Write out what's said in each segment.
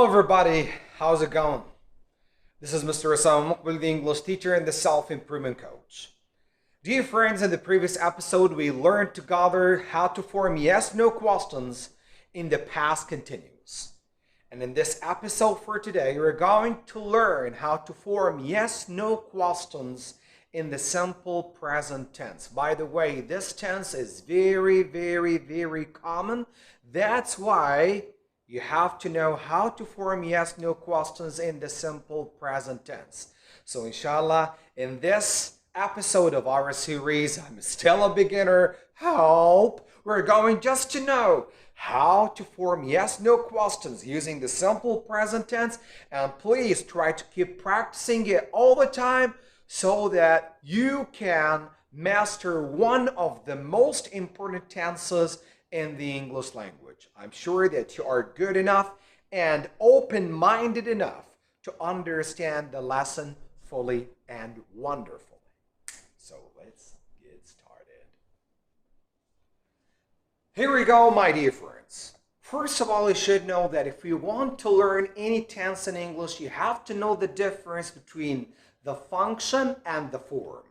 everybody, how's it going? This is Mr. Assam, the English teacher and the self-improvement coach. Dear friends, in the previous episode we learned together how to form yes-no questions in the past continuous. And in this episode for today, we're going to learn how to form yes-no questions in the simple present tense. By the way, this tense is very common. That's why you have to know how to form yes-no questions in the simple present tense. So inshallah, in this episode of our series, I'm still a beginner, help! We're going just to know how to form yes-no questions using the simple present tense, and please try to keep practicing it all the time so that you can master one of the most important tenses in the English language. I'm sure that you are good enough and open-minded enough to understand the lesson fully and wonderfully. So let's get started. Here we go, my dear friends. First of all, you should know that if you want to learn any tense in English, you have to know the difference between the function and the form.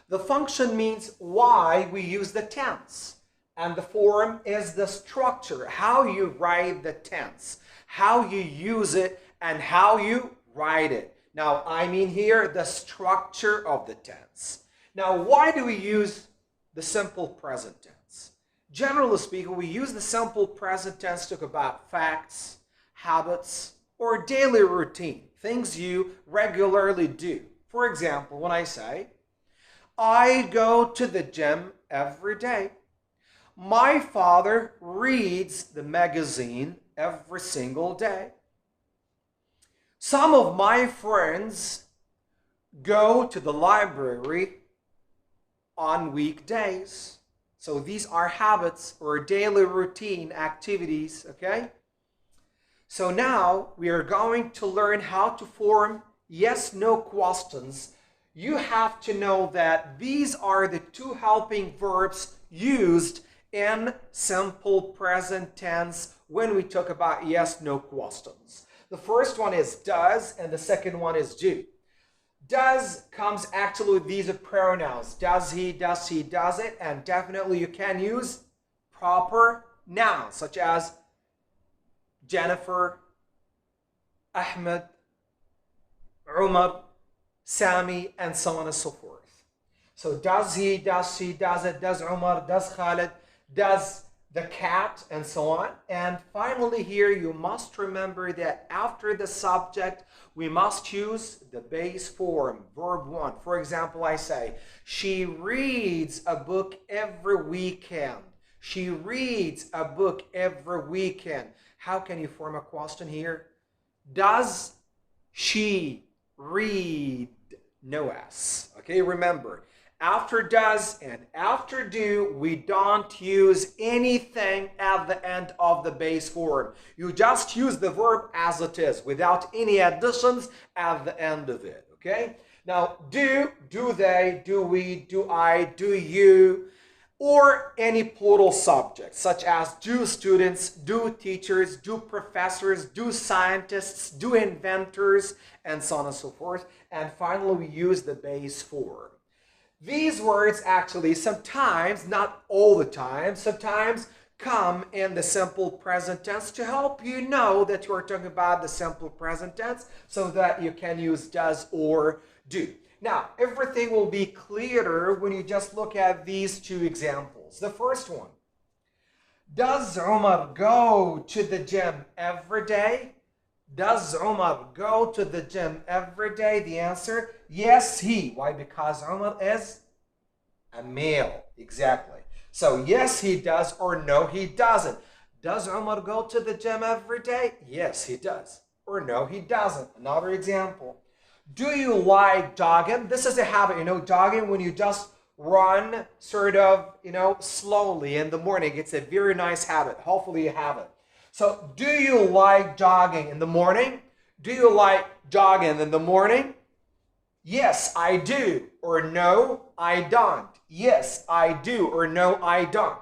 The function means why we use the tense. And the form is the structure, how you write the tense, how you use it, and how you write it. Now, I mean here the structure of the tense. Now, why do we use the simple present tense? Generally speaking, we use the simple present tense to talk about facts, habits, or daily routine, things you regularly do. For example, when I say, I go to the gym every day. My father reads the magazine every single day. Some of my friends go to the library on weekdays. So these are habits or daily routine activities, okay? So now we are going to learn how to form yes-no questions. You have to know that these are the two helping verbs used in simple present tense when we talk about yes-no questions. The first one is does and the second one is do. Does comes actually with these pronouns. Does he, does it, and definitely you can use proper nouns such as Jennifer, Ahmed, Umar, Sami, and so on and so forth. So does he, does it, does Umar, does Khalid, does the cat, and so on. And finally here you must remember that after the subject we must use the base form, verb 1. For example, I say, she reads a book every weekend. She reads a book every weekend. How can you form a question here? Does she read? No S. Okay, remember, after does and after do, we don't use anything at the end of the base form. You just use the verb as it is without any additions at the end of it, okay? Now, do they, do we, do I, do you, or any plural subject such as do students, do teachers, do professors, do scientists, do inventors, and so on and so forth. And finally, we use the base form. These words actually sometimes, not all the time, sometimes come in the simple present tense to help you know that you are talking about the simple present tense so that you can use does or do. Now, everything will be clearer when you just look at these two examples. The first one, does Umar go to the gym every day? Does Umar go to the gym every day? The answer, yes, he. Why? Because Umar is a male. Exactly. So yes, he does, or no, he doesn't. Does Umar go to the gym every day? Yes, he does. Or no, he doesn't. Another example. Do you like jogging? This is a habit, jogging when you just run sort of, slowly in the morning. It's a very nice habit. Hopefully you have it. So, do you like jogging in the morning? Do you like jogging in the morning? Yes, I do. Or no, I don't. Yes, I do. Or no, I don't.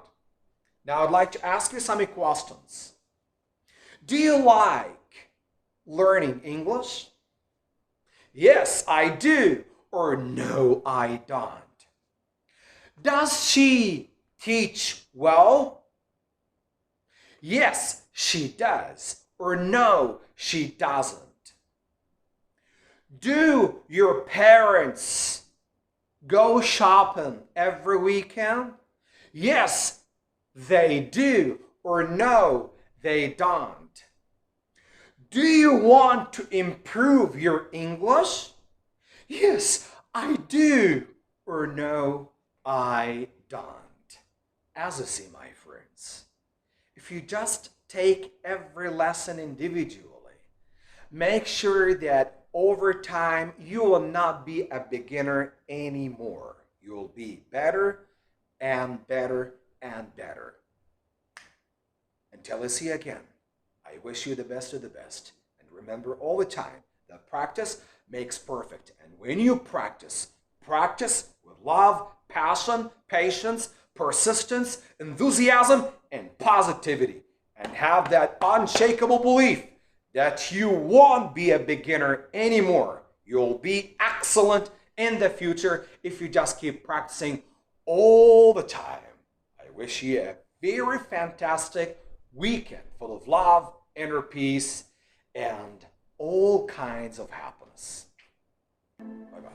Now, I'd like to ask you some questions. Do you like learning English? Yes, I do. Or no, I don't. Does she teach well? Yes, she does. Or no, she doesn't. Do your parents go shopping every weekend? Yes, they do. Or no, they don't. Do you want to improve your English? Yes, I do. Or no, I don't. As you see, my friends, if you just take every lesson individually, make sure that over time you will not be a beginner anymore. You will be better and better and better. Until I see you again, I wish you the best of the best. And remember all the time that practice makes perfect. And when you practice, practice with love, passion, patience, persistence, enthusiasm, and positivity. And have that unshakable belief that you won't be a beginner anymore. You'll be excellent in the future if you just keep practicing all the time. I wish you a very fantastic weekend full of love, inner peace, and all kinds of happiness. Bye-bye.